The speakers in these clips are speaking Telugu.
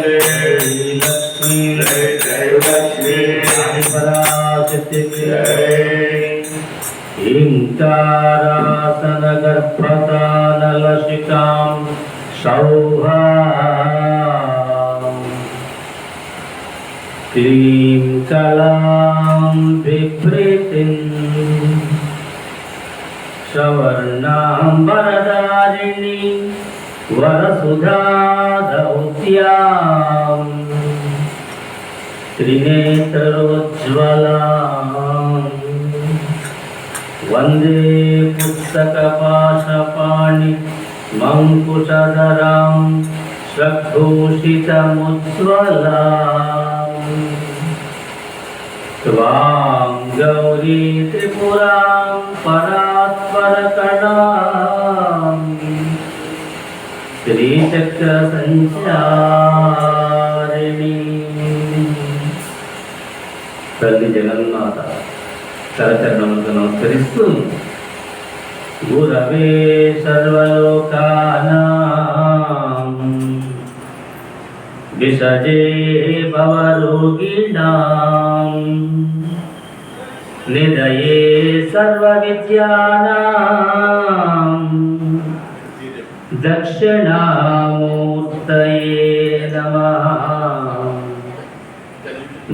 लक्ष्मी लक्ष्मी पराशक्ति हिंकारासन गर्भतानलशिकां सौहा क्लीं कलां बिभ्रतिं सवर्णां वरदारिणी वरसुधादौत्यां त्रिनेत्रोज्ज्वलां वन्दे पुस्तकपाशपाणि मङ्कुशधरां स्वभूषितमुज्ज्वलां त्वां गौरी त्रिपुरां परात्परकणां श्रीचक्रसञ्चारिणी तल्ली जगन्नाथ करचरणमुలకు నమస్కరిస్తూ గురవే సర్వలోకానాం విసజే భవరోగిణాం నిదయే సర్వవిద్యానాం దక్షిణామూర్తయే నమః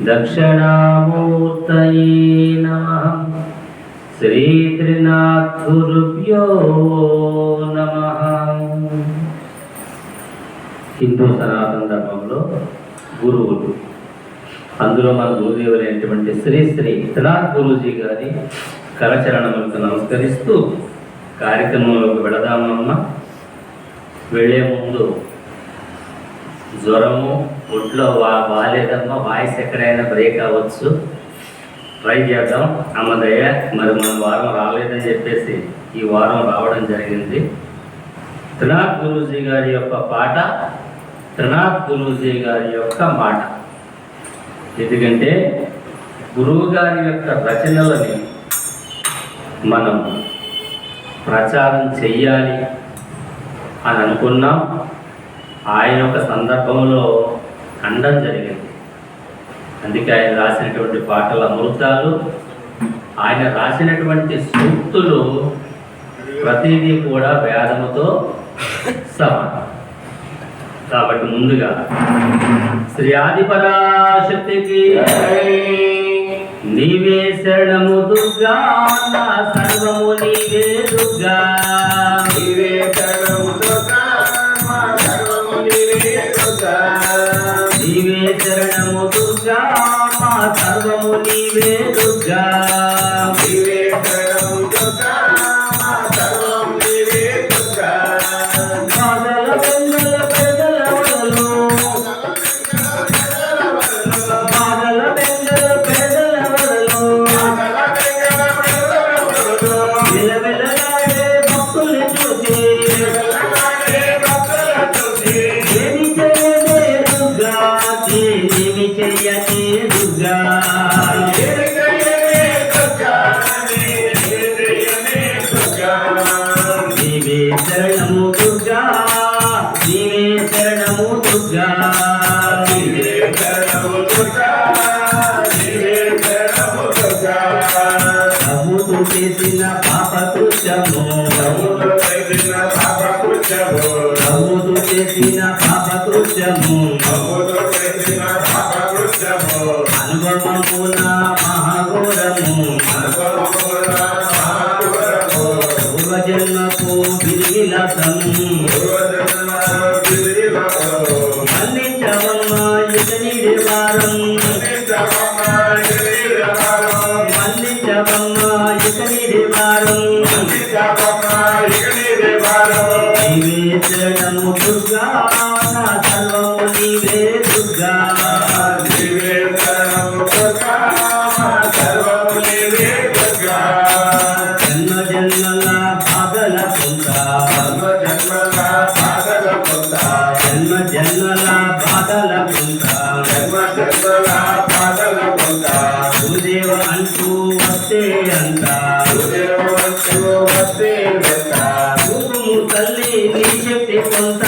దక్షిణామూర్తయే నమః శ్రీ త్రినాథ్ గురుభ్యో నమః. హిందూ సనాతన ధర్మంలో గురువులు, అందులో మన గురుదేవులైనటువంటి శ్రీ శ్రీ త్రినాథ్ గురూజీ గారి కరచరణములకు నమస్కరిస్తూ కార్యక్రమంలోకి వెళదామమ్మ. వెళ్ళే ముందు జ్వరము ఒంట్లో బాగాలేదమ్మా, వాయిస్ ఎక్కడైనా బ్రేక్ అవ్వచ్చు, ట్రై చేద్దాం. అమ్మదయ్య మరి మన వారం రాలేదని చెప్పేసి ఈ వారం రావడం జరిగింది. త్రినాథ్ గురూజీ గారి యొక్క పాట, త్రినాథ్ గురూజీ గారి యొక్క మాట. ఎందుకంటే గురువు గారి యొక్క రచనలని మనం ప్రచారం చెయ్యాలి అని అనుకున్నాం. ఆయన ఒక సందర్భంలో అనడం జరిగింది. అందుకే ఆయన రాసినటువంటి పాటల అమృతాలు, ఆయన రాసినటువంటి సూక్తులు ప్రతిదీ కూడా వేదముతో సమానం. కాబట్టి ముందుగా శ్రీ ఆదిపరాశక్తికి నీవే శరణము దుర్గా, నా సర్వము నీవే దుర్గా. నీవే శరణము దుర్గా, మా సర్వము నీవే దుర్గా. నీవే శరణము దుర్గా, మా సర్వము నీవే దుర్గా. నీవే శరణము దుర్గా, మా సర్వము నీవే దుర్గా. బాధల బెంగల పెదల వదలు, బాధల బెంగల పెదల వదలు, విలవిలలాడే భక్తుల్ని చూసి ఏమి చేయనే దుర్గా, ఏమి చెయ్యనే దుర్గా. నీవే శరణము దుర్గా, నీవే శరణము దుర్గా. నీవే శరణము దుర్గా, నీవే శరణము దుర్గా. ప్రభువు చేసిన పాప కృత్యము, ప్రభువు చేసిన పాప కృత్యము, ప్రభువు చేసిన పాప కృత్యము, ప్రభువు చేసిన పాప కృత్యము. అనుభవమున మహాఘోరము, అనుభవమున మహాఘోరము. పూర్వజన్మకు విధిలసము, పూర్వజన్మకు విధిలసము. మన్నించవమ్మ ఇతని వారం, మన్నించవమ్మ ఇతని వారం, మన్నించవమ్మ ఇతని వారం, మన్నించవమ్మ ఇతని వారం. నీవే శరణము దుర్గా, నా సర్వము నీవే దుర్గా. నీవే శరణము దుర్గా, నా సర్వము నీవే దుర్గా. జన్మ జన్మల బాధల పొంద, జన్మ జన్మల బాధల పొంద, జన్మ జన్మల బాధల పొంద, జన్మ జన్మల బాధల పొంద. గురుదేవ అంటూ వస్తే అంత, గురుదేవ అంటూ వస్తే అంత. తల్లి నీ శక్తి కొంత,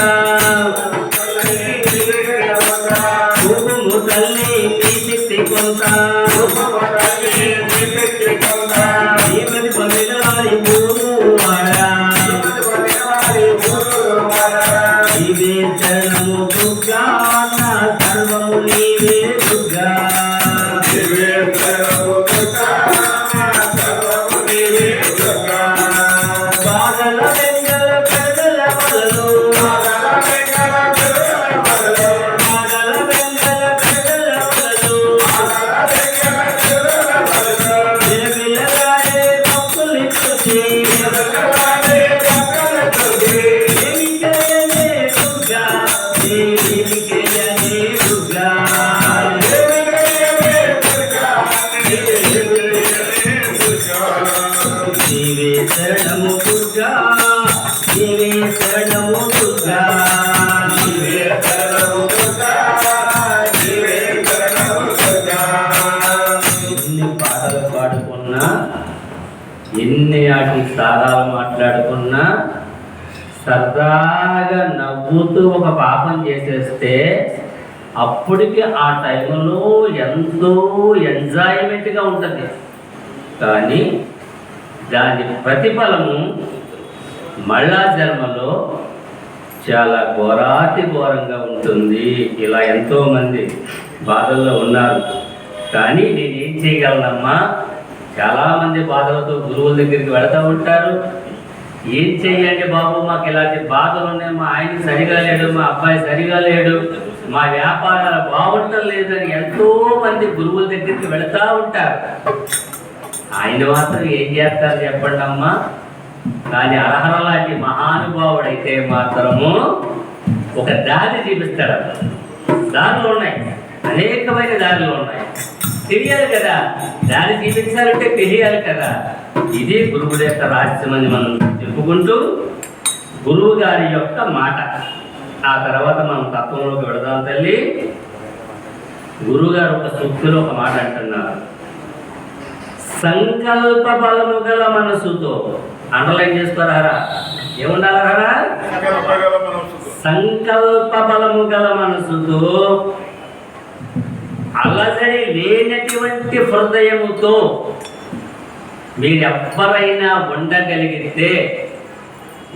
నీవే శరణము దుర్గా నీవే శరణము దుర్గా నీవే శరణము దుర్గా. ఎన్ని పాటలు పాడుకున్నా, ఎన్ని వాటి సారాలు మాట్లాడుకున్నా, సరదాగా నవ్వుతూ ఒక పాపం చేసేస్తే అప్పటికి ఆ టైంలో ఎంతో ఎంజాయ్మెంట్గా ఉంటుంది. కానీ దాని ప్రతిఫలము మళ్ళా జన్మలో చాలా ఘోరాతి ఘోరంగా ఉంటుంది. ఇలా ఎంతోమంది బాధల్లో ఉన్నారు. కానీ నేనేం చేయగలనమ్మా? చాలామంది బాధలతో గురువుల దగ్గరికి వెళతూ ఉంటారు. ఏం చెయ్యండి బాబు, మాకు ఇలాంటి బాధలు ఉన్నాయి, మా ఆయన సరిగా లేడు, మా అబ్బాయి సరిగా లేడు, మా వ్యాపారాలు బాగుండటం లేదని ఎంతోమంది గురువుల దగ్గరికి వెళుతూ ఉంటారు. ఆయన మాత్రం ఏం చేస్తారు చెప్పండి అమ్మా? కానీ అర్హర లాంటి మహానుభావుడైతే మాత్రము ఒక దారి చూపిస్తాడు. దారులు ఉన్నాయి, అనేకమైన దారులు ఉన్నాయి. తెలియాలి కదా, దారి చూపించాలంటే తెలియాలి కదా. ఇది గురువుల యొక్క రహస్యమని మనం చెప్పుకుంటూ, గురువు గారి యొక్క మాట, ఆ తర్వాత మనం తత్వంలోకి వెళదాం తల్లి. గురువు గారు ఒక సూక్తిలో ఒక మాట అంటున్నారు, సంకల్ప బలము గల మనసుతో. అండర్లైన్ చేసుకోరారా? ఏముండాలరా? సంకల్ప బలము గల మనసుతో, అలజడి లేనటువంటి హృదయముతో మీరెవ్వరైనా ఉండగలిగితే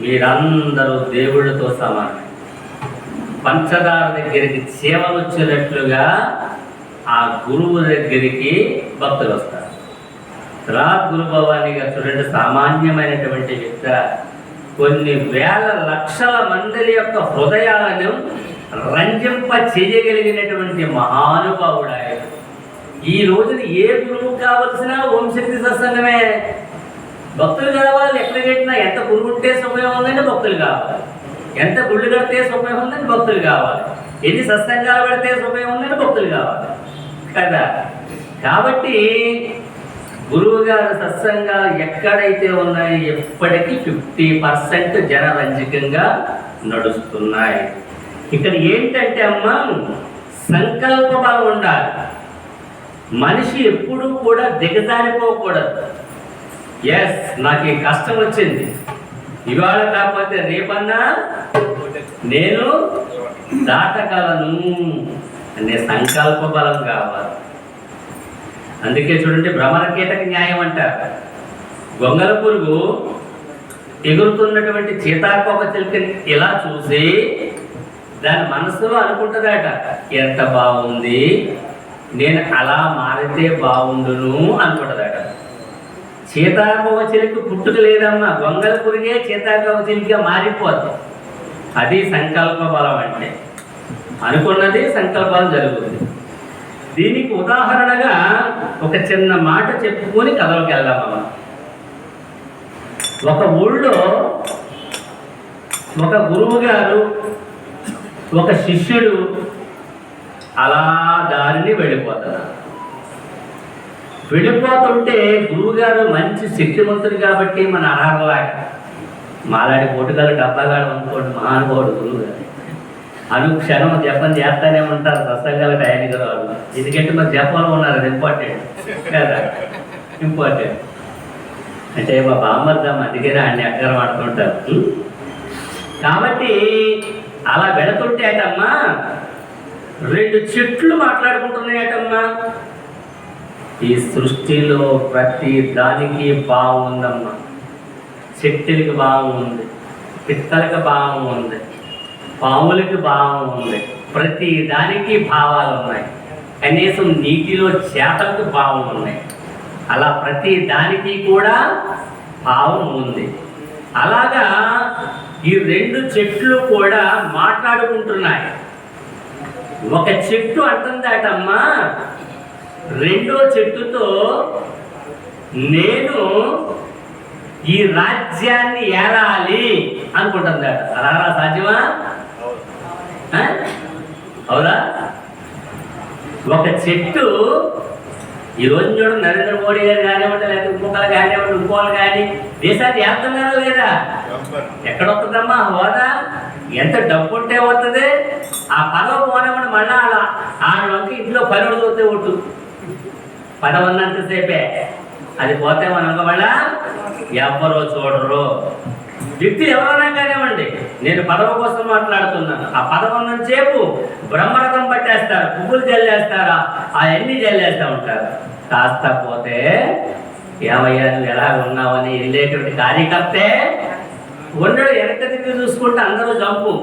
మీరందరూ దేవుడితో సమానం. పంచదార దగ్గరికి సేవలు వచ్చినట్లుగా ఆ గురువు దగ్గరికి భక్తులు వస్తారు. గురు భవానీ గారు చూడండి, సామాన్యమైనటువంటి వ్యక్తి. కొన్ని వేల లక్షల మంది యొక్క హృదయాలను రంజింప చేయగలిగినటువంటి మహానుభావుడు ఆయన. ఈ రోజున ఏ గురువు కావలసిన ఓం శక్తి సత్సంగమే. భక్తులు కావాలి. ఎక్కడ కట్టినా ఎంత గురువు ఉంటే సమయం ఉందంటే భక్తులు కావాలి, ఎంత గుళ్ళు కడితే సమయం ఉందని భక్తులు కావాలి, ఎన్ని సత్సంగాలు పెడితే సమయం ఉందని భక్తులు కావాలి కదా. కాబట్టి గురువు గారి సత్సంగాలు ఎక్కడైతే ఉన్నాయో ఎప్పటికీ 50% జనరంజకంగా నడుస్తున్నాయి. ఇక్కడ ఏంటంటే అమ్మా, సంకల్ప బలం ఉండాలి. మనిషి ఎప్పుడూ కూడా దిగజారిపోకూడదు. ఎస్, నాకు ఈ కష్టం వచ్చింది, ఇవాళ కాకపోతే రేపన్నా నేను దాటగలను అనే సంకల్ప బలం కావాలి. అందుకే చూడండి, భ్రమరకీటక న్యాయం అంటారు. గొంగల పురుగు ఎగురుతున్నటువంటి సీతాకోక చిలుకని ఇలా చూసి దాని మనసులో అనుకుంటుందట, ఎంత బాగుంది, నేను అలా మారితే బాగుండును అనుకుంటుందట. సీతాకోక చిలుక పుట్టుక లేదమ్మా, గొంగల పురుగే సీతాకోక చిలుకగా మారిపోతుంది. అది సంకల్ప బలం అంటే. అనుకున్నది సంకల్పం జరుగుతుంది. దీనికి ఉదాహరణగా ఒక చిన్న మాట చెప్పుకొని కథలోకి వెళ్దామమ్మా. ఒక ఊళ్ళో ఒక గురువు గారు, ఒక శిష్యుడు అలా దారిని వెళ్ళిపోతారు. వెళ్ళిపోతుంటే గురువుగారు మంచి శక్తివంతుడు కాబట్టి మన అర్హరలాగా మాలాడి పోటుగాలు డబ్బాగాడు అనుకోండి, మహానుభావుడు గురువు గారు అనుక్షణం జపం చేస్తానే ఉంటారు. సత్సంగాల టైంకి వాళ్ళు, ఎందుకంటే మరి జపంలో ఉన్నారు, అది ఇంపార్టెంట్ కదా. ఇంపార్టెంట్ అంటే మా బామ్మర్దమ్మ, అందుకనే అన్ని అక్కర ఆడుతుంటారు. కాబట్టి అలా వెళుతుంటే అటమ్మా 2 చెట్లు మాట్లాడుకుంటున్నాయటమ్మా. ఈ సృష్టిలో ప్రతి దానికి భావం ఉందమ్మా. చెట్టులకి భావం ఉంది, పిత్తలకి భావం ఉంది, పాములకి భావం ఉంది, ప్రతి దానికి భావాలు ఉన్నాయి. కనీసం నీటిలో చేపలకు భావం ఉన్నాయి. అలా ప్రతి దానికి కూడా భావం ఉంది. అలాగా ఈ 2 చెట్లు కూడా మాట్లాడుకుంటున్నాయి. ఒక చెట్టు అంటుందటమ్మా రెండో చెట్టుతో, నేను ఈ రాజ్యాన్ని ఏలాలి అనుకుంటుందట. అలా సాధ్యమా? అవునా? ఒక చెట్టు ఈరోజు చూడండి, నరేంద్ర మోడీ గారు కానివ్వండి, లేకపోతే ఇంకొకరు కానివ్వండి, ఇంకోళ్ళు కానీ దేశాన్ని ఏళ్తున్నారా లేదా? ఎక్కడ వస్తుందమ్మా హోదా? ఎంత డబ్బు ఉంటే వస్తుంది? ఆ పదవి పోనమని మళ్ళా ఆడవంకి ఇంట్లో పనులు చూస్తే ఒట్టు పదవి ఉన్నంతసేపే, అది పోతే మనం మళ్ళా ఎవ్వరో చూడరు. వ్యక్తులు ఎవరైనా కానివ్వండి, నేను పదవి కోసం మాట్లాడుతున్నాను. ఆ పదవి ఉన్నంతసేపు బ్రహ్మరథం పట్టేస్తారు, పువ్వులు జల్లేస్తారా, అవన్నీ జల్లేస్తూ ఉంటారు. కాస్త పోతే ఏమయ్యా నువ్వు ఎలా ఉన్నావని వెళ్ళేటువంటి కార్యకర్తే ఉండడు, వెనక తిరిగి చూసుకుంటే అందరూ జంపు.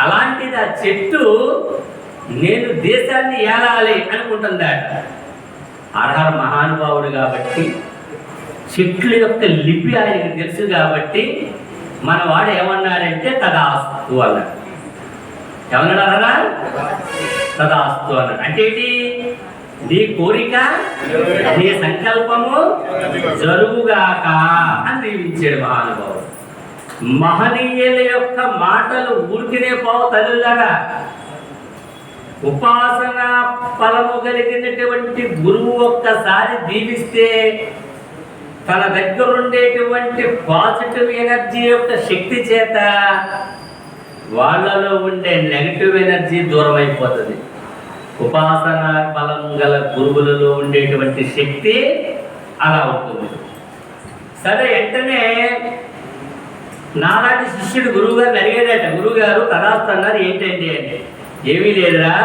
అలాంటిది ఆ చెట్టు నేను దేశాన్ని ఏలాలి అనుకుంటుందాట. అర్హర మహానుభావుడు కాబట్టి, చెట్ల యొక్క లిపి ఆయనకి తెలుసు కాబట్టి మన వాడు ఏమన్నాడంటే తదాస్తు అన్నాడు. ఏమన్నాడు అర్హరా? తదాస్తు అన్నాడు. అంటే ఏంటి? నీ కోరిక, నీ సంకల్పము జరుగుగాక అని దీవించాడు మహానుభావుడు. మహనీయుల యొక్క మాటలు ఊరికినే పోవు తల్లులారా. ఉపాసన ఫలము కలిగినటువంటి గురువు ఒక్కసారి దీవిస్తే తన దగ్గర ఉండేటువంటి పాజిటివ్ ఎనర్జీ యొక్క శక్తి చేత వాళ్ళలో ఉండే నెగటివ్ ఎనర్జీ దూరం అయిపోతుంది. ఉపాసన బలం గల గురువులలో ఉండేటువంటి శక్తి అలా ఉంటుంది. సరే, వెంటనే నాలాంటి శిష్యుడు గురువు గారిని అడిగాడట. గురువుగారు తదాస్తు అన్నారు, ఏంటండి అంటే ఏమీ లేదురా,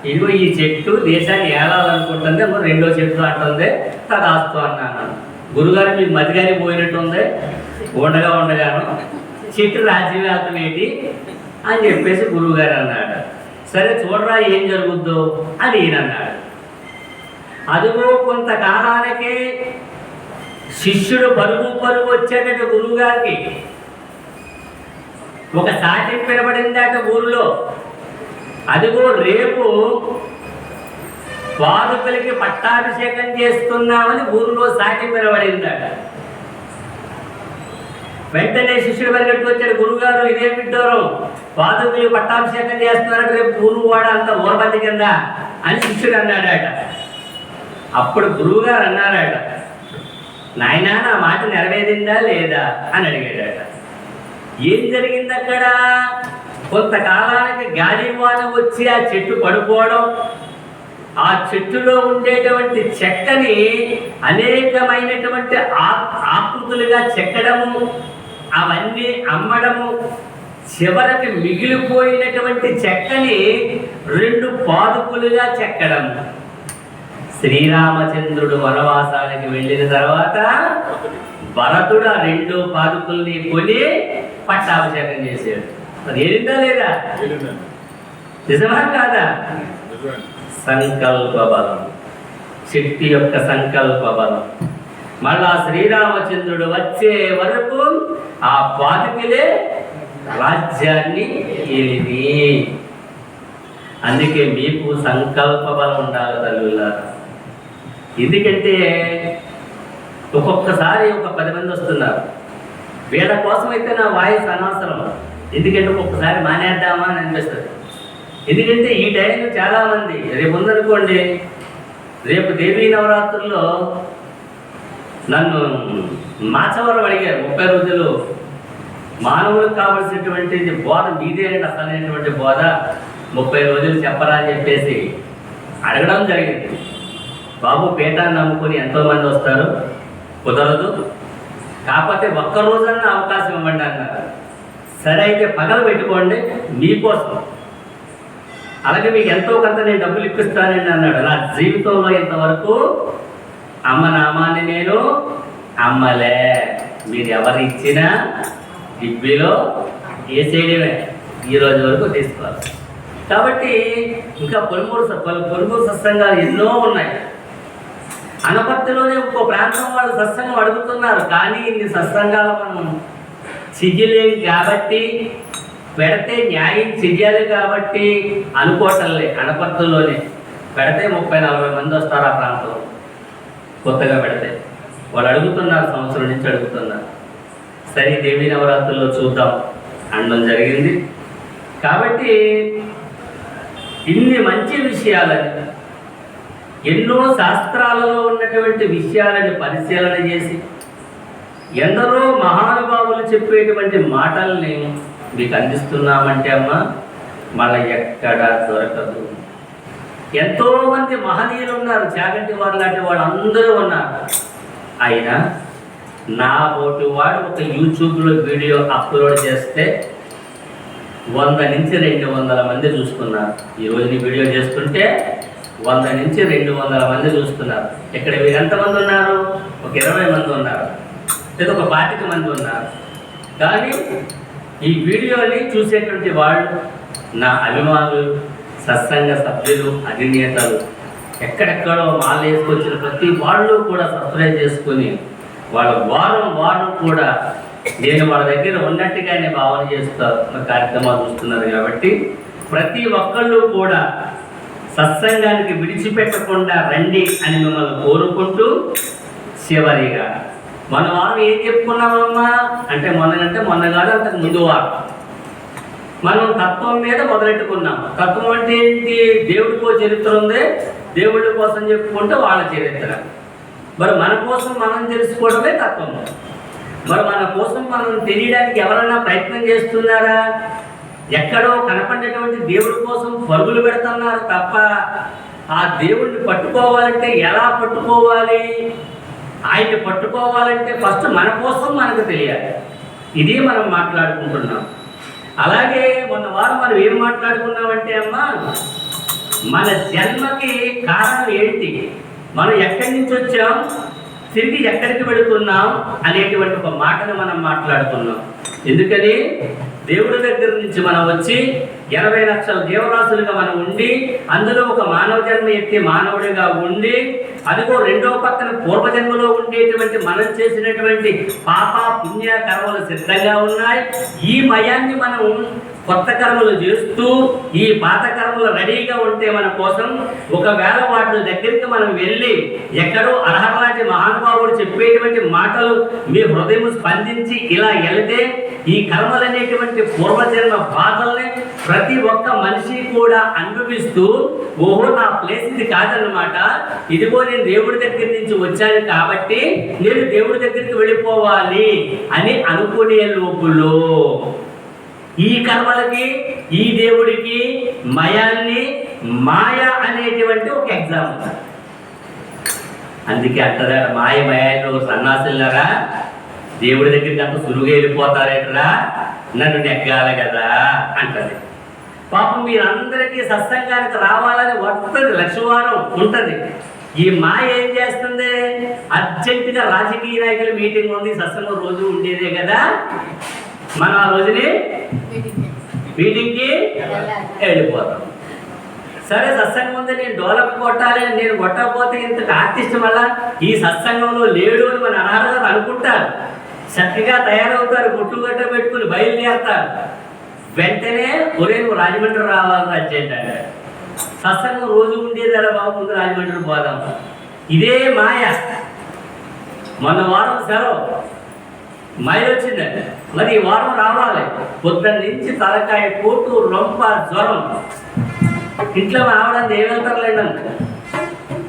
ఇదిగో ఈ చెట్టు దేశాన్ని ఏలాలనుకుంటుంది, రెండో చెట్టు అంటుంది, తదాస్తు అన్నాను. గురుగారు మీకు మధ్యగానే పోయినట్టుంది, ఉండగాను చెట్టు రాజ్యం వెళ్తాం ఏంటి అని చెప్పేసి గురువుగారు అన్నాడు. సరే చూడరా ఏం జరుగుద్దో అని ఈయన అన్నాడు. అదిగో కొంతకాలానికి శిష్యుడు పరుగు వచ్చాడట గురువుగారికి. ఒక సాటి పిలబడిందట ఊరిలో. అదిగో రేపు పాదుకులకి పట్టాభిషేకం చేస్తున్నామని ఊరిలో సాటి పిలబడిందట. వెంటనే శిష్యుడు పరిగెట్టుకు వచ్చాడు, గురువుగారు ఇదే విడ్డూరం, పాదుకులు పట్టాభిషేకం చేస్తున్నారట, రేపు ఊరు వాడ అంత ఊరబంది కింద అని శిష్యుడు అన్నాడట. అప్పుడు గురువుగారు అన్నారట, నాయనా నా మాట నెరవేరిందా లేదా అని అడిగాడట. ఏం జరిగింది అక్కడ? కొంతకాలానికి గాలివాన వచ్చి ఆ చెట్టు పడిపోవడం, ఆ చెట్టులో ఉండేటువంటి చెక్కని అనేకమైనటువంటి ఆకృతులుగా చెక్కడము, అవన్నీ అమ్మడము, చివరికి మిగిలిపోయినటువంటి చెక్కని 2 పాదుకులుగా చెక్కడము. శ్రీరామచంద్రుడు వనవాసానికి వెళ్ళిన తర్వాత భరతుడు ఆ 2 పాదుకుల్ని కొని పట్టాభిషేకం చేశాడు. అది ఏరిందా లేదా? నిజమా కాదా? సంకల్ప బలం, శక్తి యొక్క సంకల్ప బలం. మళ్ళా శ్రీరామచంద్రుడు వచ్చే వరకు ఆ పాదుకులే రాజ్యాన్ని ఏలిది. అందుకే మీకు సంకల్ప బలం ఉండాలి తల్లులారా. ఎందుకంటే ఒక్కొక్కసారి ఒక 10 మంది వస్తున్నారు, వీళ్ళ కోసం అయితే నా వాయిస్ అనవసరం. ఎందుకంటే ఒక్కొక్కసారి మానేద్దామా అని అనిపిస్తుంది. ఎందుకంటే ఈ టైంలో చాలామంది, రేపు ఉందనుకోండి, రేపు దేవీ నవరాత్రుల్లో నన్ను మాచవరం అడిగారు, 30 రోజులు మానవులకు కావలసినటువంటి బోధ మీదే అంటే అసలైనటువంటి బోధ 30 రోజులు చెప్పరా అని చెప్పేసి అడగడం జరిగింది. బాబు పీఠాన్ని నమ్ముకొని ఎంతోమంది వస్తారు, కుదరదు, కాకపోతే ఒక్క రోజన్నా అవకాశం ఇవ్వండి అన్నారు. సరే అయితే పగలు పెట్టుకోండి మీకోసం, అలాగే మీకు ఎంతో కొంత నేను డబ్బులు ఇప్పిస్తానండి అన్నాడు. నా జీవితంలో ఇంతవరకు అమ్మ నామాన్ని నేను అమ్మలే. మీరు ఎవరు ఇచ్చినా డిబ్బీలో వేసేయడమే, ఈ రోజు వరకు తీసుకోవాలి. కాబట్టి ఇంకా పొలుమూరు సత్సంగాలు ఎన్నో ఉన్నాయి. అనపర్తిలోనే ఇంకో ప్రాంతం వాళ్ళు సత్సంగం అడుగుతున్నారు, కానీ ఇన్ని సత్సంగాలు మనం చెయ్యలేం కాబట్టి, పెడితే న్యాయం చెయ్యాలి కాబట్టి అనుకోవటంలే. అనపర్తిలోనే పెడితే 30-40 మంది వస్తారు ఆ ప్రాంతంలో కొత్తగా పెడితే. వాళ్ళు అడుగుతున్నారు, సంవత్సరం నుంచి అడుగుతున్నారు. సరే దేవీ నవరాత్రుల్లో చూద్దాం అనడం జరిగింది. కాబట్టి ఇన్ని మంచి విషయాలని, ఎన్నో శాస్త్రాలలో ఉన్నటువంటి విషయాలని పరిశీలన చేసి ఎందరో మహానుభావులు చెప్పేటువంటి మాటల్ని మీకు అందిస్తున్నామంటే అమ్మ మళ్ళీ ఎక్కడ దొరకదు. ఎంతోమంది మహనీయులు ఉన్నారు, చాగంటి వారు లాంటి వాళ్ళు అందరూ ఉన్నారు. అయినా నా పోటీ వాడు ఒక యూట్యూబ్లో వీడియో అప్లోడ్ చేస్తే 100 నుంచి 200 మంది చూస్తున్నారు. ఈరోజు నీ వీడియో చేస్తుంటే 100 నుంచి 200 మంది చూస్తున్నారు. ఇక్కడ మీరు ఎంతమంది ఉన్నారు? ఒక 20 మంది ఉన్నారు, లేదా ఒక 25 మంది ఉన్నారు. కానీ ఈ వీడియోని చూసేటువంటి వాళ్ళు నా అభిమానులు, సత్సంగ సభ్యులు, అధినేతలు, ఎక్కడెక్కడో మాల వేసుకొచ్చిన ప్రతి వాళ్ళు కూడా సబ్స్క్రైబ్ చేసుకొని వాళ్ళ వారం కూడా నేను వాళ్ళ దగ్గర ఉన్నట్టుగానే భావన చేస్తున్న కార్యక్రమాలు చూస్తున్నారు. కాబట్టి ప్రతి ఒక్కళ్ళు కూడా సత్సంగానికి విడిచిపెట్టకుండా రండి అని మిమ్మల్ని కోరుకుంటూ, చివరిగా మన వారం ఏం చెప్పుకున్నామమ్మా అంటే మొన్న కాదు, అంతకు ముందు వారం మనం తత్వం మీద మొదలెట్టుకున్నాం. తత్వం అంటే ఏంటి? దేవుడికో చరిత్ర ఉంది, దేవుడి కోసం చెప్పుకుంటే వాళ్ళ చరిత్ర. మరి మన కోసం మనం తెలుసుకోవడమే తత్వం. మరి మన కోసం మనం తెలియడానికి ఎవరైనా ప్రయత్నం చేస్తున్నారా? ఎక్కడో కనపడినటువంటి దేవుడి కోసం పరుగులు పెడుతున్నారు తప్ప ఆ దేవుడిని పట్టుకోవాలంటే ఎలా పట్టుకోవాలి? ఆయన్ని పట్టుకోవాలంటే ఫస్ట్ మన కోసం మనకు తెలియాలి. ఇది మనం మాట్లాడుకుంటున్నాం. అలాగే మొన్న వారం మనం ఏం మాట్లాడుకున్నామంటే అమ్మా, మన జన్మకి కారణం ఏంటి, మనం ఎక్కడి నుంచి వచ్చాం, తిరిగి ఎక్కడికి వెళుతున్నాం అనేటువంటి ఒక మాటను మనం మాట్లాడుకున్నాం. ఎందుకని దేవుడి దగ్గర నుంచి మనం వచ్చి 80 లక్షల జీవరాశులుగా మనం ఉండి, అందులో ఒక మానవ జన్మ ఎత్తి మానవుడిగా ఉండి, అదిగో రెండో పక్కన పూర్వజన్మలో ఉండేటువంటి మనం చేసినటువంటి పాప పుణ్య కర్మలు సిద్ధంగా ఉన్నాయి. ఈ మయాన్ని మనం కొత్త కర్మలు చేస్తూ ఈ పాత కర్మలు రెడీగా ఉంటే మన కోసం, ఒకవేళ వాటి దగ్గరికి మనం వెళ్ళి ఎక్కడో అర్హలాంటి మహానుభావుడు చెప్పేటువంటి మాటలు మీ హృదయం స్పందించి ఇలా వెళితే ఈ కర్మలు అనేటువంటి పూర్వజన్మ బాధల్ని ప్రతి ఒక్క మనిషి కూడా అనుభవిస్తూ, ఓహో నా ప్లేస్ ఇది కాదన్నమాట, ఇదిగో నేను దేవుడి దగ్గర నుంచి వచ్చాను కాబట్టి నేను దేవుడి దగ్గరికి వెళ్ళిపోవాలి అని అనుకునే లోపులో ఈ కర్మలకి ఈ దేవుడికి మయాన్ని మాయ అనేటువంటి ఒక ఎగ్జామ్. అందుకే అంటారా మాయలో సన్నాసులారా దేవుడి దగ్గరికి అంత సులువుగా వెళ్ళిపోతారేటరా, నన్ను నెగ్గాలి కదా అంటది. పాపం మీరందరికీ సత్సంగానికి రావాలని వస్తుంది, లక్షవారం ఉంటుంది. ఈ మాయ ఏం చేస్తుంది? అర్జెంటుగా రాజకీయ నాయకుల మీటింగ్ ఉంది, సత్సంగం రోజు ఉండేదే కదా, మనం ఆ రోజుని మీటింగ్కి వెళ్ళిపోతాం. సరే సత్సంగం ఉంది, నేను డోలకు కొట్టాలి, నేను కొట్టకపోతే ఇంత ఆర్టిస్ట్ వల్ల ఈ సత్సంగంలో లేడు అని మన అనాథగా అనుకుంటారు. చక్కగా తయారవుతారు, గుట్టు గట్ట పెట్టుకుని బయలుదేరతారు. వెంటనే ఒరే నువ్వు రాజమండ్రి రావాలి అర్జెంట్ అంటే, సత్సంగం రోజు ఉండేదరా బాబు, ముందు రాజమండ్రి పోదాం. ఇదే మాయ. మొన్న వారం సెలవు మాయ వచ్చిందండి, మరి ఈ వారం రావాలి. పొద్దున్న నుంచి తలకాయ పోటు, రొంప, జ్వరం. ఇంట్లో రావడానికి ఏం వెళ్తారులేండి అంత,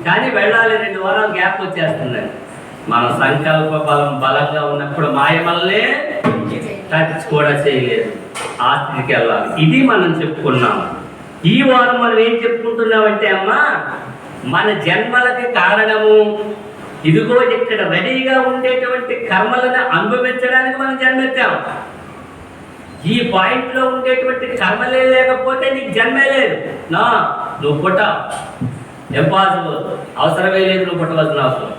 కానీ వెళ్ళాలి. 2 వారాలు గ్యాప్ వచ్చేస్తుందండి. మన సంకల్ప బలం బలంగా ఉన్నప్పుడు మాయ వల్లే టచ్ కూడా చేయలేదు, ఆ స్థితికి వెళ్ళాలి. ఇది మనం చెప్పుకున్నాం. ఈ వారం మనం ఏం చెప్పుకుంటున్నామంటే అమ్మా, మన జన్మలకి కారణము ఇదిగో ఇక్కడ రెడీగా ఉండేటువంటి కర్మలను అనుభవించడానికి మనం జన్మెత్తాం. ఈ పాయింట్లో ఉండేటువంటి కర్మలే లేకపోతే నీకు జన్మే లేదు. నా నువ్వు పుట్టావు, ఇంపాసిబుల్, అవసరమే లేదు నువ్వు పుట్టవలసిన అవసరం.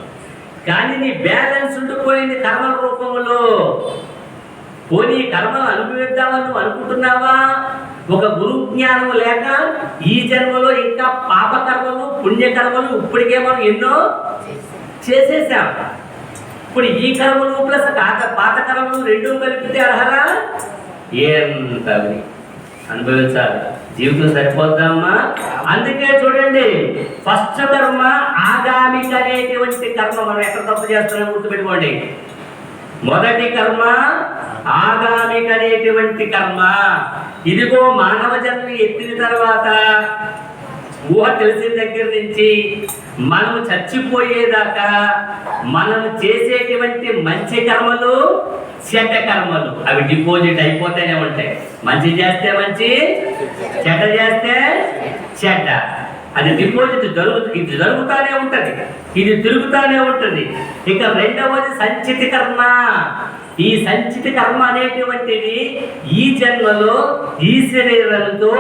కానీ నీ బ్యాలెన్స్ ఉండిపోయింది కర్మల రూపంలో. పోనీ కర్మలు అనుభవిద్దామని నువ్వు అనుకుంటున్నావా? ఒక గురు జ్ఞానం లేక ఈ జన్మలో ఇంకా పాపకర్మలు పుణ్యకర్మలు ఇప్పటికే మనం ఎన్నో చేసేసాం. ఇప్పుడు ఈ కర్మలు ప్లస్ పాత కర్మలు 2 కలిపితే అర్హరా? ఎంత అనుభవించాలి, జీవితం సరిపోద్దామా? అందుకే చూడండి, ఫస్ట్ కర్మ ఆగామిక అనేటువంటి కర్మ. మనం ఎక్కడ తప్పు చేస్తున్నాం గుర్తుపెట్టుకోండి. మొదటి కర్మ ఆగామిక అనేటువంటి కర్మ. ఇదిగో మానవ జన్మ ఎత్తిన తర్వాత ఊహ తెలిసిన దగ్గర నుంచి మనం చచ్చిపోయేదాకా మనం చేసేటువంటి మంచి కర్మలు చెడ్డ కర్మలు అవి డిపాజిట్ అయిపోతూనే ఉంటాయి. మంచి చేస్తే మంచి, చెడ్డ చేస్తే చెడ్డ. అది డిపాజిట్ ఇది జరుగుతానే ఉంటుంది, ఇది తిరుగుతానే ఉంటుంది. ఇక రెండవది సంచిత కర్మ. ఈ సంచిత కర్మ అనేటువంటిది ఈ జన్మలో ఈ శరీరంతో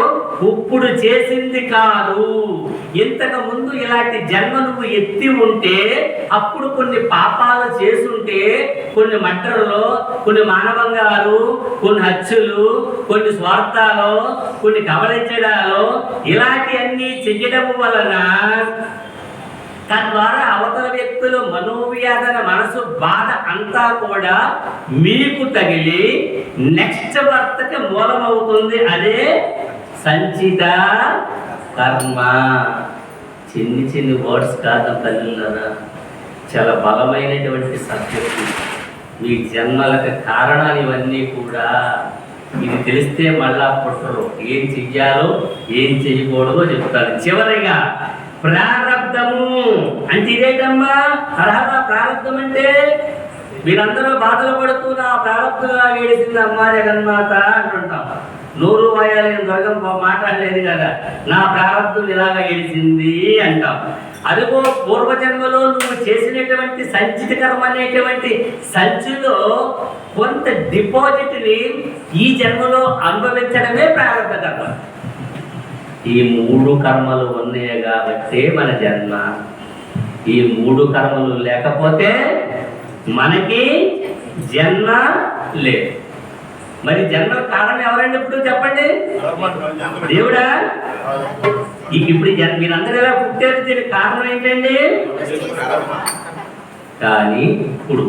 ఇప్పుడు చేసింది కాదు. ఇంతకు ముందు ఇలాంటి జన్మ నువ్వు ఎత్తి ఉంటే అప్పుడు కొన్ని పాపాలు చేసుంటే, కొన్ని మట్టలు, కొన్ని మానవంగాలు, కొన్ని హత్యలు, కొన్ని స్వార్థాలు, కొన్ని కవలించడాలు, ఇలాంటివన్నీ చెయ్యడం వలన తద్వారా అవతల వ్యక్తులు మనోవ్యాధన మనసు బాధ అంతా కూడా మీకు తగిలి నెక్స్ట్ భర్తకి మూలమవుతుంది. అదే సంచిత కర్మ. చిన్ని చిన్ని వర్డ్స్ కాదు తల్లిలారా, చాలా బలమైనటువంటి సబ్జెక్టు. మీ జన్మలకు కారణాలు ఇవన్నీ కూడా. ఇది తెలిస్తే మళ్ళా పుట్టరు. ఏం చెయ్యాలో ఏం చెయ్యకూడదో చెప్తారు. చివరిగా ప్రారబ్ధము అంటే ఇదేటమ్మా? అర్హత. ప్రారబ్ధం అంటే మీరందరూ బాధలు పడుతూ నా ప్రారబ్ధంగా ఏడిసింది అమ్మా జగన్మాత అంటుంటాం. నూరు వాయాలని దుర్గం మాట్లాడలేదు కదా, నా ప్రారబ్ధం ఇలాగా ఏడిసింది అంటాం. అదిగో పూర్వజన్మలో నువ్వు చేసినటువంటి సంచిత కర్మ అనేటువంటి సంచిలో కొంత డిపాజిట్ని ఈ జన్మలో అనుభవించడమే ప్రారంభ కర్మ. ఈ మూడు కర్మలు ఉన్నాయి కాబట్టి మన జన్మ. ఈ మూడు కర్మలు లేకపోతే మనకి జన్మ లేదు. మరి జన్మ కారణం ఎవరండి? ఇప్పుడు చెప్పండి. దేవుడా? ఇప్పుడు మీరందరూ ఎలా పుట్టారు? దీనికి కారణం ఏంటండి? కానీ ఇప్పుడు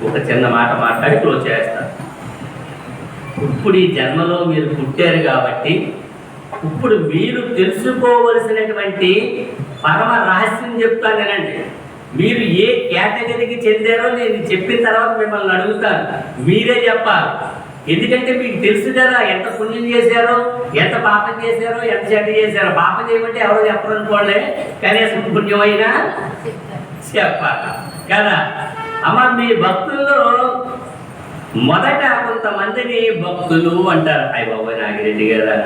ఒక చిన్న మాట మాట్లాడి క్లోజ్ చేస్తారు. ఇప్పుడు ఈ జన్మలో మీరు పుట్టారు కాబట్టి ఇప్పుడు మీరు తెలుసుకోవలసినటువంటి పరమ రహస్యం చెప్తాను వినండి. మీరు ఏ కేటగిరీకి చెందారో నేను చెప్పిన తర్వాత మిమ్మల్ని అడుగుతాను, మీరే చెప్పాలి. ఎందుకంటే మీకు తెలుసు కదా ఎంత పుణ్యం చేశారో, ఎంత పాపం చేశారో, ఎంత చెడ్డ చేశారో. పాపం చేయమంటే ఎవరో చెప్పరు అనుకోండి, కనీసం పుణ్యమైనా చెప్పాలి కదా. అమ్మ మీ భక్తుల్లో మొదట కొంతమందిని భక్తులు అంటారు. అయ్య బాబోయ్ నాగిరెడ్డి గారా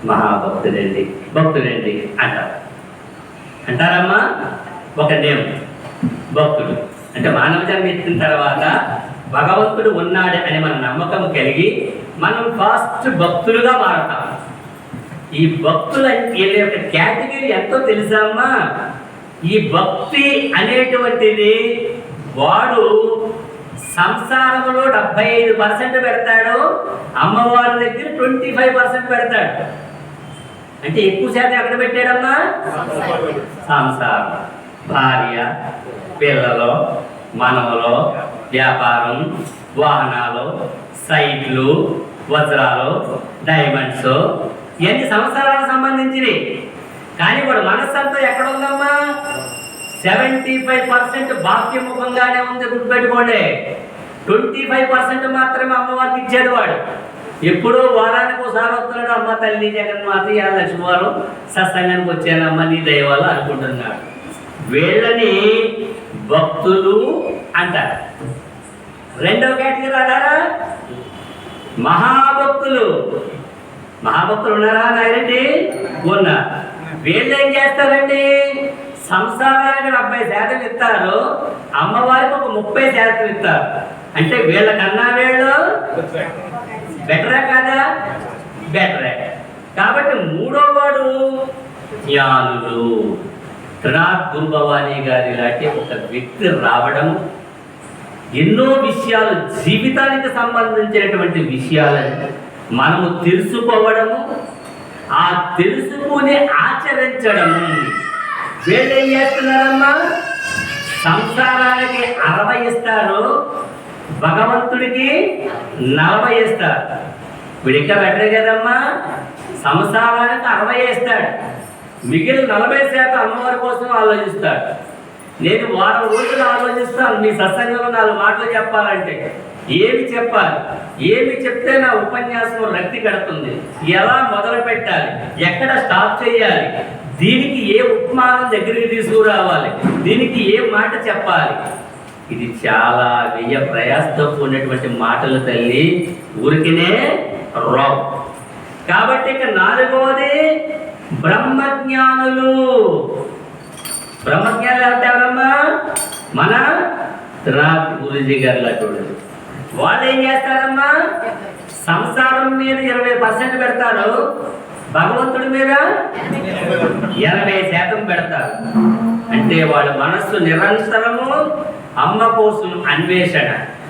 మహాభక్తుడండి, భక్తుడండి అంటారు. అంటారమ్మా? ఒక నేమ్ భక్తుడు అంటే మానవ జన్మ ఎత్తిన తర్వాత భగవంతుడు ఉన్నాడు అని మన నమ్మకం కలిగి మనం ఫస్ట్ భక్తులుగా మారతాం. ఈ భక్తుల యొక్క కేటగిరీ ఎంతో తెలుసమ్మా? ఈ భక్తి అనేటువంటిది వాడు సంసారంలో 75% పెడతాడు, అమ్మవారి దగ్గర 25% పెడతాడు. అంటే ఎక్కువ శాతం ఎక్కడ పెట్టాడమ్మా? సంసారం, భార్య, పిల్లలు, మనవలు, వ్యాపారం, వాహనాలు, సైట్లు, వజ్రాలు, డైమండ్స్, ఇవన్నీ సంసారానికి సంబంధించినవి. కానీ వాడు మనస్సంతా ఎక్కడ ఉందమ్మా? 75% బాహ్యముఖంగానే ఉంది. గుర్తుపెట్టుకోండి. 25% మాత్రమే అమ్మవారికి ఇచ్చాడు వాడు. ఎప్పుడో వారానికి ఒకసారి వస్తున్నాడు, అమ్మ తల్లి జగన్మాత లక్ష్మీవారం సత్సంగానికి వచ్చానమ్మ నీ దయవల్ల అనుకుంటున్నాడు. వీళ్ళని భక్తులు అంటారు. రెండవ కేటగిరీ అన్నారా? మహాభక్తులు. మహాభక్తులు ఉన్నారా నాయనండి? ఉన్నారు. వీళ్ళు ఏం చేస్తారండి? సంసారానికి 70% ఇస్తారు, అమ్మవారికి ఒక 30% ఇస్తారు. అంటే వీళ్ళకన్నా వీళ్ళు బెటరే కదా? బెటరే. కాబట్టి మూడో వాడు జ్ఞానులు. త్రినాథ్ గురుభవానీ గారి లాంటి ఒక వ్యక్తి రావడం, ఎన్నో విషయాలు జీవితానికి సంబంధించినటువంటి విషయాలను మనము తెలుసుకోవడము, ఆ తెలుసుకుని ఆచరించడము. వీళ్ళు ఏం చేస్తున్నారమ్మా? సంసారానికి 60 ఇస్తారు, భగవంతుడికి 40 ఇస్తారు. వీడు ఇంకా బెటరే కదమ్మా? సంసారానికి 60 ఇస్తాడు, మిగిలిన 40% అమ్మవారి కోసం ఆలోచిస్తాడు. నేను వారం రోజులు ఆలోచిస్తాను మీ సత్సంగంలో 4 మాటలు చెప్పాలంటే ఏమి చెప్పాలి, ఏమి చెప్తే నా ఉపన్యాసం రక్తి కడుతుంది, ఎలా మొదలు పెట్టాలి, ఎక్కడ స్టాప్ చేయాలి, దీనికి ఏ ఉపమానం దగ్గరికి తీసుకురావాలి, దీనికి ఏ మాట చెప్పాలి, ఇది చాలా వ్యయ ప్రయాసతో కూడినటువంటి మాటలు తల్లి, ఊరికినే రావు. కాబట్టి ఇక 4వది బ్రహ్మజ్ఞానులు. బ్రహ్మజ్ఞానులు ఎవరమ్మా? మన రాత్రి గురుజీ గారిలా చూడండి. వాళ్ళు ఏం చేస్తారమ్మా? సంసారం మీద 20% పెడతారు, భగవంతుడి మీద 80% పెడతారు. అంటే వాళ్ళ మనస్సు నిరంతరము అమ్మ కోసం అన్వేషణ,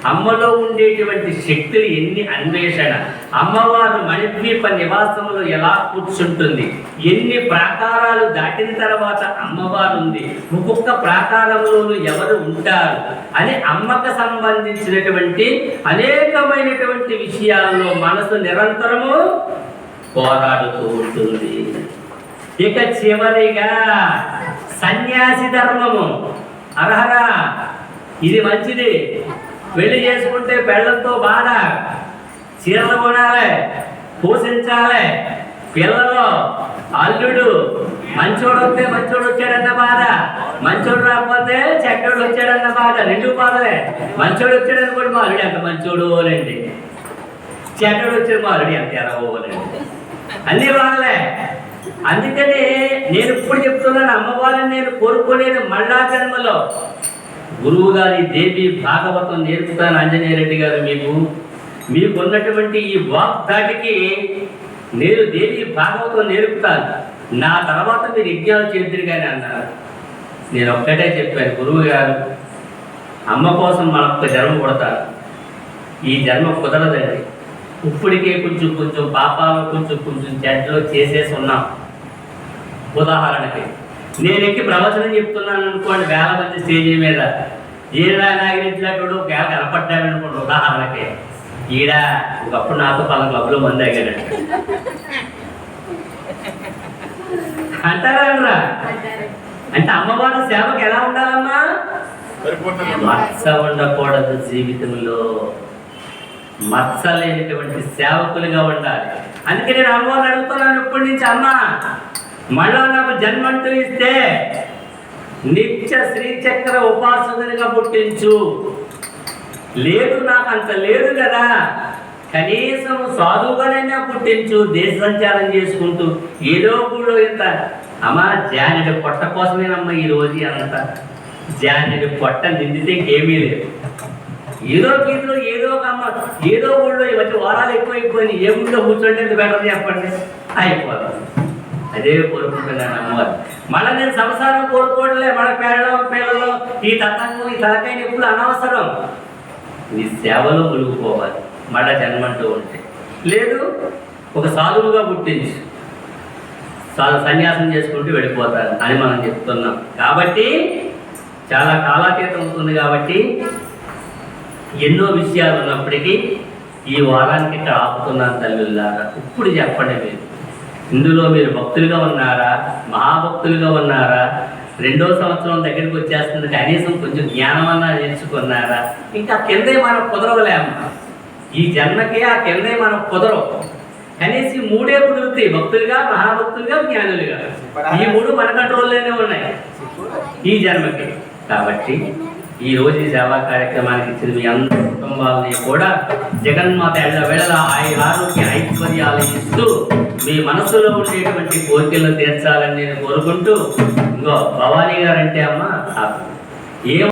అమ్మలో ఉండేటువంటి శక్తులు ఎన్ని అన్వేషణ, అమ్మవారు మణిద్వీప నివాసంలో ఎలా కూర్చుంటుంది, ఎన్ని ప్రాకారాలు దాటిన తర్వాత అమ్మవారు ఉంది, ఒక్కొక్క ప్రాకారంలోనూ ఎవరు ఉంటారు అని అమ్మకు సంబంధించినటువంటి అనేకమైనటువంటి విషయాల్లో మనసు నిరంతరము పోరాడుతూ ఉంటుంది. ఇక చివరిగా సన్యాసి ధర్మము. అర్హరా, ఇది మంచిది. పెళ్లి చేసుకుంటే పెళ్ళంతో బాధ, చీరలు కొనాలి, పోషించాలి, పిల్లలు, అల్లుడు, మంచోడు వస్తే మంచోడు వచ్చాడన్న బాధ, మంచోడు రాకపోతే చెడ్డోడు వచ్చాడన్న బాధ. 2 బాధలే. మంచోడు వచ్చాడని కూడా మా అల్లుడు ఎంత మంచోడు అనండి, చెడ్డోడు వచ్చాడు మా అల్లుడు ఎంత ఎరవో అనండి, అన్ని బాధలే. అందుకని నేను ఇప్పుడు చెప్తున్నాను, అమ్మవారిని నేను కోరుకునేది మళ్ళా జన్మలో. గురువు గారి దేవి భాగవతం నేర్పుతాను ఆంజనేయ రెడ్డి గారు. మీకున్నటువంటి ఈ వాగ్దాటికి నేను దేవి భాగవతం నేర్పుతాను, నా తర్వాత మీరు యజ్ఞాలు చేద్దరు కానీ అన్నారు. నేను ఒక్కటే చెప్పాను, గురువు గారు అమ్మ కోసం మనొక్క జన్మ కొడతారు, ఈ జన్మ కుదరదండి. ఇప్పటికే కొంచెం పాపాలు కొంచెం చెడ్డలు చేసేసి ఉన్నాం. ఉదాహరణకి నేను ఎక్కి ప్రవచనం చెప్తున్నాను అనుకోండి, 1000 మంది స్టేజీ మీద, ఈడ నాగిరించినప్పుడు కేవలం కనపడ్డాను అనుకోండి. ఉదాహరణకి ఈడ ఒకప్పుడు నాతో 10 క్లబ్లో మంది ఆగాడంట అంటారా అనరా? అంటే అమ్మవారి సేవకు ఎలా ఉండాలమ్మా? మత్స ఉండకూడదు జీవితంలో, మత్స లేనటువంటి సేవకులుగా ఉండాలి. అందుకే నేను అమ్మవారిని అడుగుతున్నాను ఇప్పటి నుంచి, అమ్మ మళ్ళా నాకు జన్మంటూ ఇస్తే నిత్య శ్రీచక్ర ఉపాసకునిగా పుట్టించు. లేదు, నాకు అంత లేదు కదా, కనీసం సాధువుగానైనా పుట్టించు. దేశ సంచారం చేసుకుంటూ ఏదో కూడా ఇంత అమ్మ జానెడు పొట్ట కోసమేనమ్మా ఈరోజు అంత. జానెడు పొట్ట నిండితే ఇంకేమీ లేదు. ఏదో గీతలో ఏదో ఒక అమ్మ ఏదో ఊళ్ళో ఇవన్నీ వారాలు ఎక్కువైపోయి ఏ ఊళ్ళో కూర్చోండి బెటర్ చెప్పండి, అయిపోతుంది. అదే కోరుకుంటున్నాను అమ్మవారు. మళ్ళీ నేను సంసారం కోరుకోవట్లే, మన పిల్లలు ఈ తతంగం ఈ తలకాయ ఎప్పుడు అనవసరం. నీ సేవలో మునిగిపోవాలి మళ్ళా జన్మంటూ ఉంటే. లేదు, ఒక సాధువుగా పుట్టించు, సన్యాసం చేసుకుంటూ వెళ్ళిపోతారు అని మనం చెప్తున్నాం. కాబట్టి చాలా కాలాతీతం అవుతుంది. కాబట్టి ఎన్నో విషయాలు ఉన్నప్పటికీ ఈ వారానికి ఇక్కడ ఆపుతున్నాను తల్లులారా. ఇప్పుడు చెప్పండి, మీరు ఇందులో మీరు భక్తులుగా ఉన్నారా, మహాభక్తులుగా ఉన్నారా, 2వ సంవత్సరం దగ్గరికి వచ్చేస్తుంది, కనీసం కొంచెం జ్ఞానం అన్నా నేర్చుకున్నారా? ఇంకా కిందే మనకు కుదరవలేమ్మా, ఈ జన్మకే ఆ కిందే మనకు కుదరవు. కనీసం 3 కుదురుతాయి, భక్తులుగా, మహాభక్తులుగా, జ్ఞానులుగా. ఈ 3 మన కంట్రోల్లోనే ఉన్నాయి ఈ జన్మకి. కాబట్టి ఈ రోజు ఈ సేవా కార్యక్రమానికి ఇచ్చిన మీ అందరి కుటుంబాలని కూడా జగన్మాత ఎళ్ళవేళ ఆరోగ్య ఐశ్వర్యాలు ఇస్తూ మీ మనసులో ఉండేటువంటి కోరికలను తీర్చాలని నేను కోరుకుంటూ, ఇంకో భవానీ గారు అంటే అమ్మ ఏ